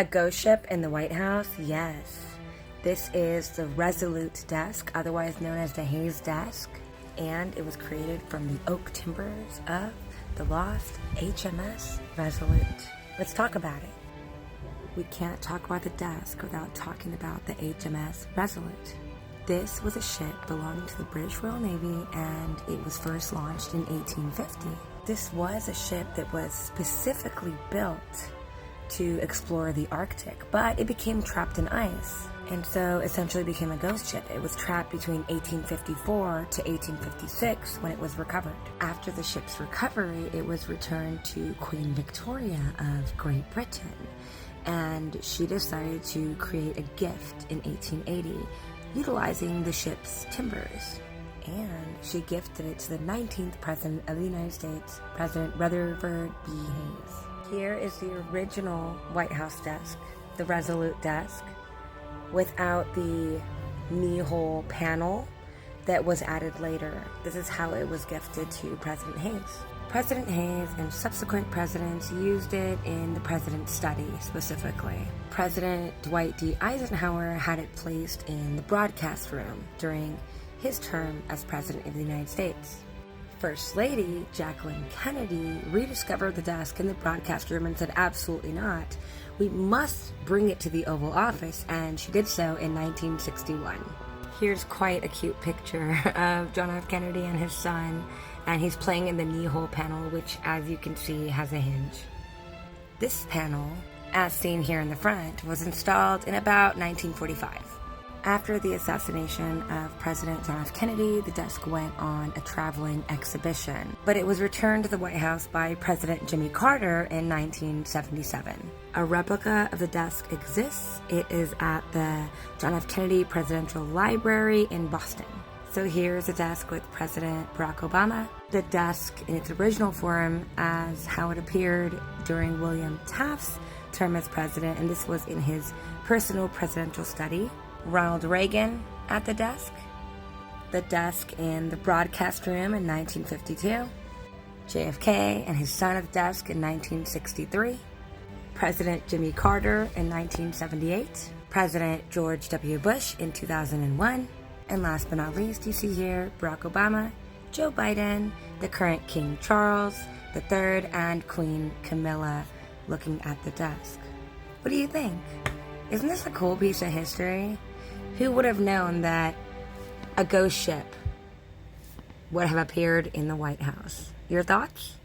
A ghost ship in the White House? Yes. This is the Resolute desk, otherwise known as the Hayes desk, and it was created from the oak timbers of the lost HMS Resolute. Let's talk about it. We can't talk about the desk without talking about the HMS Resolute. This was a ship belonging to the British Royal Navy, and it was first launched in 1850. This was a ship that was specifically built to explore the Arctic, but it became trapped in ice, and so essentially became a ghost ship. It was trapped between 1854 to 1856 when it was recovered. After the ship's recovery, it was returned to Queen Victoria of Great Britain, and she decided to create a gift in 1880 utilizing the ship's timbers, and she gifted it to the 19th President of the United States, President Rutherford B. Hayes. Here is the original White House desk, the Resolute desk, without the knee-hole panel that was added later. This is how it was gifted to President Hayes. President Hayes and subsequent presidents used it in the president's study specifically. President Dwight D. Eisenhower had it placed in the broadcast room during his term as President of the United States. First Lady Jacqueline Kennedy rediscovered the desk in the broadcast room and said, absolutely not. We must bring it to the Oval Office, and she did so in 1961. Here's quite a cute picture of John F. Kennedy and his son, and he's playing in the knee-hole panel, which, as you can see, has a hinge. This panel, as seen here in the front, was installed in about 1945. After the assassination of President John F. Kennedy, the desk went on a traveling exhibition, but it was returned to the White House by President Jimmy Carter in 1977. A replica of the desk exists. It is at the John F. Kennedy Presidential Library in Boston. So here's a desk with President Barack Obama. The desk in its original form as how it appeared during William Taft's term as president, and this was in his personal presidential study. Ronald Reagan at the desk in the broadcast room in 1952, JFK and his son at the desk in 1963, President Jimmy Carter in 1978, President George W. Bush in 2001, and last but not least, you see here Barack Obama, Joe Biden, the current King Charles III, and Queen Camilla looking at the desk. What do you think? Isn't this a cool piece of history? Who would have known that a ghost ship would have appeared in the White House? Your thoughts?